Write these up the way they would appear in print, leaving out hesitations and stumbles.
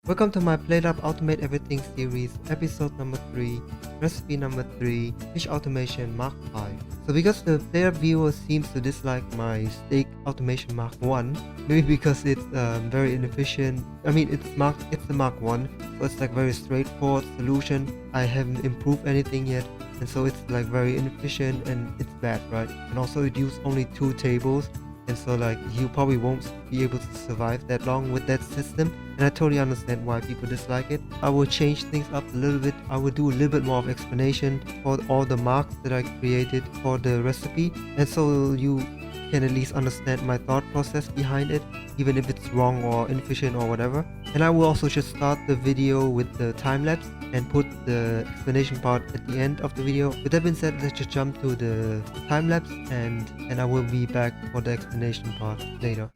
Welcome to my Plate Up Automate Everything series, episode number 3, recipe number 3, fish automation Mark 5. So because the player viewer seems to dislike my steak automation Mark 1, maybe because it's very inefficient. I mean, it's the Mark 1, so it's like very straightforward solution. I haven't improved anything yet, and so it's like very inefficient and it's bad, right? And also it used only 2 tables, and so like you probably won't be able to survive that long with that system, and I totally understand why people dislike it. I will change things up a little bit. I will do a little bit more of explanation for all the marks that I created for the recipe, and so you can at least understand my thought process behind it, even if it's wrong or inefficient or whatever. And I will also just start the video with the time lapse and put the explanation part at the end of the video. With that being said, let's just jump to the time lapse, and I will be back for the explanation part later.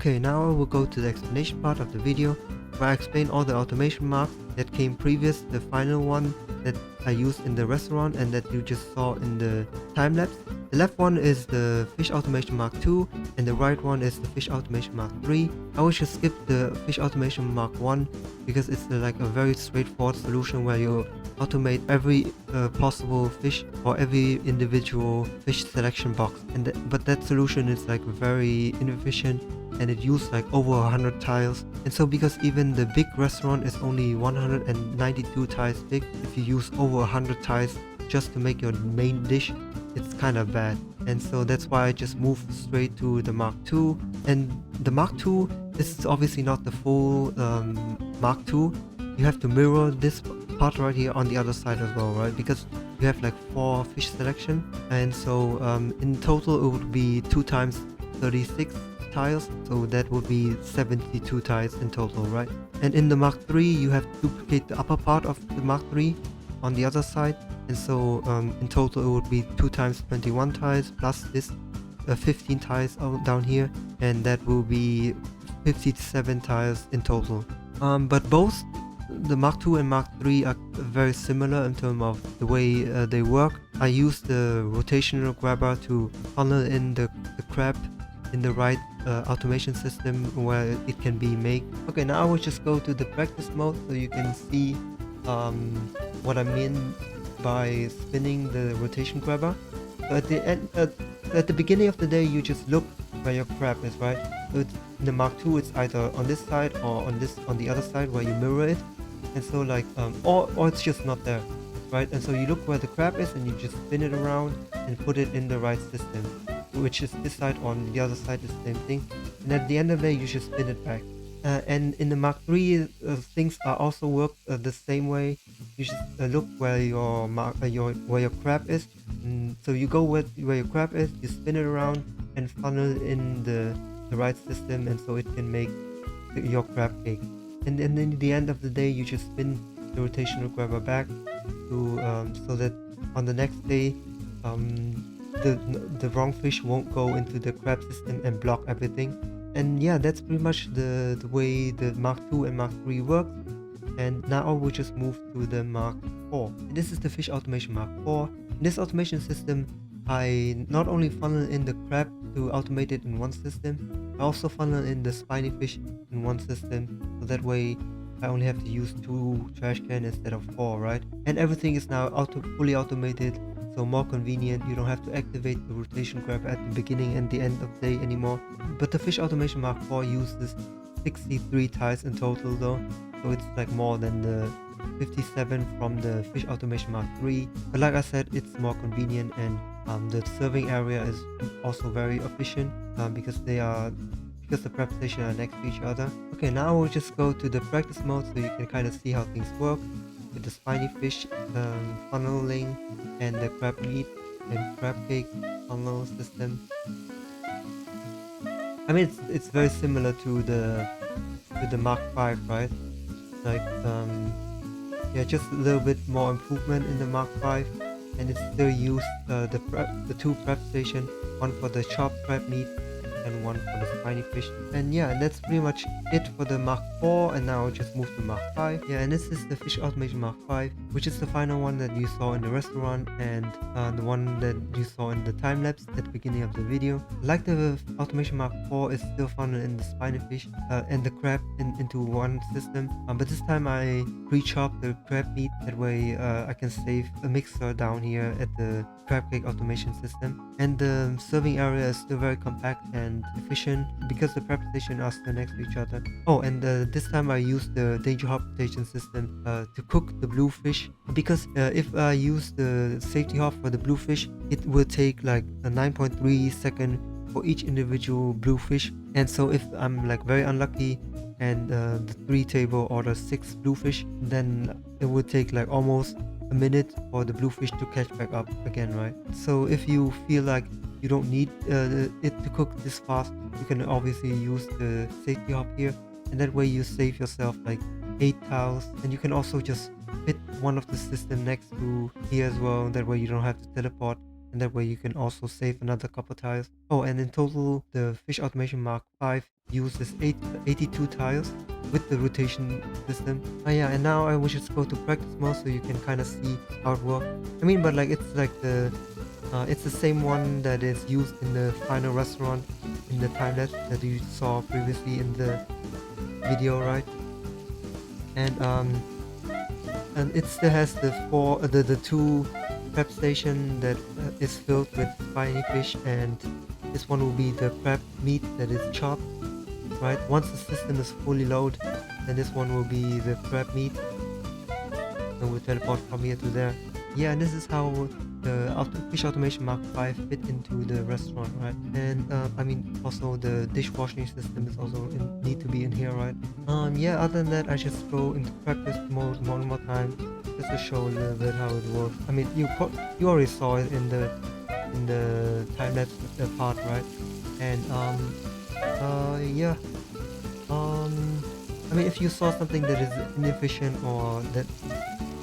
Okay, now I will go to the explanation part of the video where I explain all the automation marks that came previous, the final one that I used in the restaurant and that you just saw in the time lapse. The left one is the fish automation mark 2 and the right one is the fish automation mark 3. I will just skip the fish automation mark 1 because it's like a very straightforward solution where you automate every possible fish or every individual fish selection box, and but that solution is like very inefficient and it used like over 100 tiles. And so because even the big restaurant is only 192 tiles big, if you use over 100 tiles just to make your main dish, it's kind of bad. And so that's why I just moved straight to the Mark II. And the Mark II is obviously not the full Mark II. You have to mirror this part right here on the other side as well, right? Because you have like 4 fish selection, and so in total it would be 2 times 36 tiles, so that would be 72 tiles in total, right? And in the Mark III you have to duplicate the upper part of the Mark III on the other side, and so in total it would be 2 times 21 tiles plus this 15 tiles down here, and that will be 57 tiles in total. But both the Mark II and Mark III are very similar in terms of the way they work. I use the rotational grabber to funnel in the crab in the right automation system where it can be made. Okay, now I will just go to the practice mode so you can see what I mean by spinning the rotation grabber. So at the beginning of the day, you just look where your crab is, right? So it's, in the Mark II, it's either on this side or on the other side where you mirror it, and so like or it's just not there, right? And so you look where the crab is and you just spin it around and put it in the right system, which is this side. On the other side is the same thing, and at the end of the day you should spin it back. And in the Mark III, things are also work the same way. You should look where your where your crab is. So you go where your crab is, you spin it around and funnel in the right system, and so it can make your crab cake. And then in the end of the day, you just spin the rotational grabber back to so that on the next day, the wrong fish won't go into the crab system and block everything. And yeah, that's pretty much the way the Mark II and Mark III work. And now we'll just move to the Mark IV. And this is the fish automation Mark IV. In this automation system, I not only funnel in the crab to automate it in one system, I also funnel in the spiny fish in one system. So that way I only have to use 2 trash cans instead of 4, right? And everything is now fully automated. So more convenient, you don't have to activate the rotation grabber at the beginning and the end of the day anymore. But the fish automation Mark IV uses 63 tiles in total though, so it's like more than the 57 from the fish automation Mark III. But like I said, it's more convenient, and the serving area is also very efficient because the prep stations are next to each other. Okay, now we'll just go to the practice mode so you can kind of see how things work with the spiny fish funneling and the crab meat and crab cake funnel system. I mean, it's very similar to the with the Mark 5, right? Like yeah, just a little bit more improvement in the Mark 5, and it still used the two prep station, one for the chopped crab meat and one for the spiny fish. And yeah, that's pretty much it for the Mark 4, and now I'll just move to Mark 5. Yeah, and this is the Fish Automation Mark 5, which is the final one that you saw in the restaurant, and the one that you saw in the time lapse at the beginning of the video. Like the Automation Mark 4 is still found in the spiny fish and the crab into one system, but this time I pre-chopped the crab meat, that way I can save a mixer down here at the crab cake automation system. And the serving area is still very compact and efficient because the prep stations are still next to each other. Oh, and this time I used the danger hop rotation system to cook the bluefish, because if I use the safety hop for the bluefish, it will take like a 9.3 second for each individual bluefish. And so if I'm like very unlucky and the 3 table orders 6 bluefish, then it would take like almost a minute for the bluefish to catch back up again, right? So if you feel like you don't need it to cook this fast, you can obviously use the safety hop here, and that way you save yourself like 8 tiles. And you can also just fit one of the system next to here as well, that way you don't have to teleport, and that way you can also save another couple tiles. Oh, and in total the Fish Automation Mark 5 uses 82 tiles with the rotation system. Oh yeah, and now I will just go to practice mode so you can kind of see how it works. I mean, but like it's the same one that is used in the final restaurant in the time lapse that you saw previously in the video, right? And it still has the two prep station that is filled with spiny fish, and this one will be the crab meat that is chopped, right? Once the system is fully loaded, then this one will be the crab meat, and we'll teleport from here to there. Yeah, and this is how the Fish Automation Mark 5 fit into the restaurant, right? And I mean, also the dishwashing system is also need to be in here, right? Yeah, other than that, I just go into practice mode one more time just to show a little bit how it works. I mean, you already saw it in the time lapse part, right? And yeah, I mean, if you saw something that is inefficient or that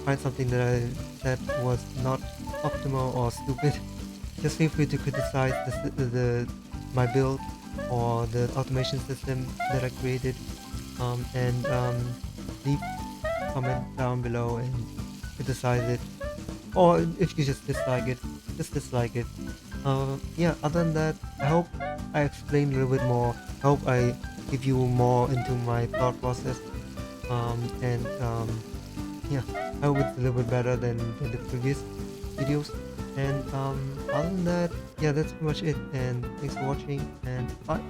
find something that was not optimal or stupid, just feel free to criticize my build or the automation system that I created, and leave comment down below and criticize it, or if you just dislike it, just dislike it. Yeah, other than that, I hope I explained a little bit more. I hope I give you more into my thought process, and yeah, I hope it's a little bit better than the previous videos. And other than that, yeah, that's pretty much it, and thanks for watching, and bye.